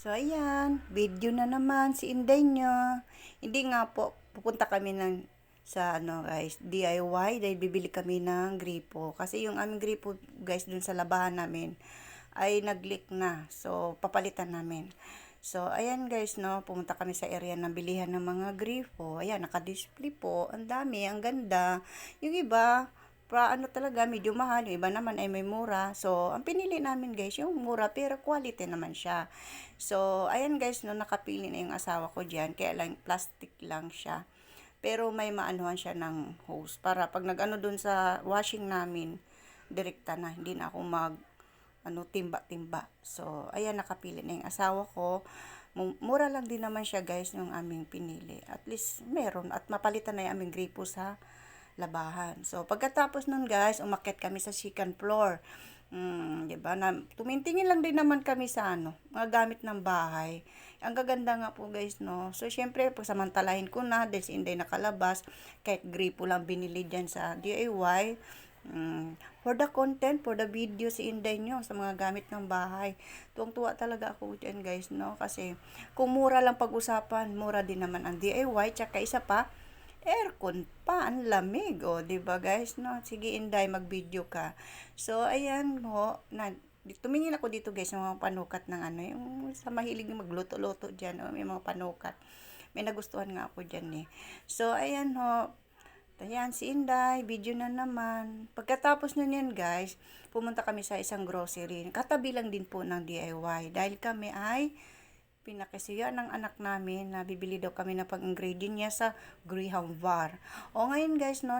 So, ayan, video na naman si Inday nyo. Hindi nga po, pupunta kami sa guys, DIY, dahil bibili kami ng gripo. Kasi yung aming gripo guys, dun sa labahan namin, ay nag-leak na. So, papalitan namin. So, ayan guys, no, pumunta kami sa area ng bilihan ng mga gripo. Ayan, naka-display po. Ang dami, ang ganda. Yung iba, talaga, medyo mahal. Yung iba naman ay may mura. So, ang pinili namin guys, yung mura pero quality naman siya. So, ayan guys, no, nakapili na yung asawa ko dyan. Kaya lang, plastic lang siya. Pero may maanuhan siya ng hose. Para pag nag-ano dun sa washing namin, direkta na. Hindi na ako timba-timba. So, ayan, nakapili na yung asawa ko. Mura lang din naman siya guys, yung aming pinili. At least, meron. At mapalitan na yung aming gripo sa labahan. So, pagkatapos nun guys, umakyat kami sa second floor. Diba? Tumintingin lang din naman kami sa mga gamit ng bahay. Ang gaganda nga po guys, no? So, syempre, pagsamantalahin ko na, dahil si Inday nakalabas, kahit gripo lang binili dyan sa DIY. For the content, for the video, si Inday nyo sa mga gamit ng bahay. Tuwang-tuwa talaga ako dyan guys, no? Kasi, kung mura lang pag-usapan, mura din naman ang DIY. Tsaka isa pa, aircon pa, ang lamig, o, diba guys, no? Sige, Inday, mag-video ka. So, ayan ho, tumingin ako dito guys, ng mga panukat ng yung sa mahilig magluto-luto dyan, may mga panukat. May nagustuhan nga ako dyan eh. So, ayan ho, ayan, si Inday, video na naman. Pagkatapos nun yan guys, pumunta kami sa isang grocery. Katabi lang din po ng DIY, dahil kami ay pinakisuya ng anak namin na bibili daw kami ng pang-ingredient niya sa Graham Bar. O ngayon guys, no,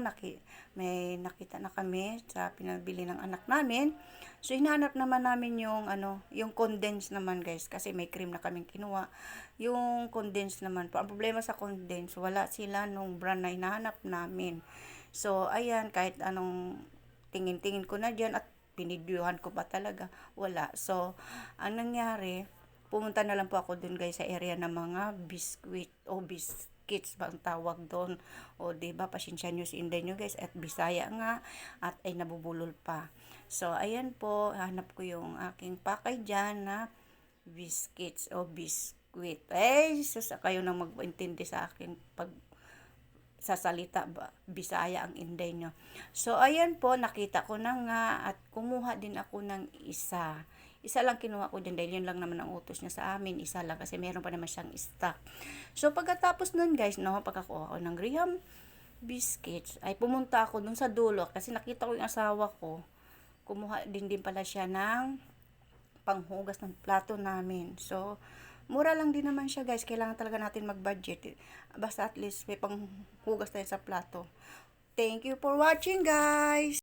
may nakita na kami sa pinabili ng anak namin. So, hinahanap naman namin yung yung condense naman guys, kasi may cream na kaming kinuha. Yung condense naman po. Ang problema sa condense, wala sila nung brand na hinahanap namin. So, ayan, kahit anong tingin-tingin ko na dyan at pinidyohan ko pa talaga, wala. So, ang nangyari, pumunta na lang po ako dun guys sa area ng mga biscuit o biscuits ba ang tawag doon. O diba, pasensya nyo si Inday nyo guys, at Bisaya nga, at ay nabubulol pa. So, ayan po, hanap ko yung aking pakay dyan na biscuits o biscuit. Sus, kayo nang mag-intindi sa akin pag sasalita ba, Bisaya ang Inday nyo. So, ayan po, nakita ko na nga at kumuha din ako ng isa. Isa lang kinuha ko din dahil yun lang naman ang utos niya sa amin. Isa lang kasi meron pa naman siyang stock. So, pagkatapos nun guys, no, pagkakuha ko ng Graham biscuits, ay pumunta ako dun sa dulo kasi nakita ko yung asawa ko. Kumuha din pala siya ng panghugas ng plato namin. So, mura lang din naman siya guys. Kailangan talaga natin mag-budget. Basta at least may panghugas tayo sa plato. Thank you for watching guys!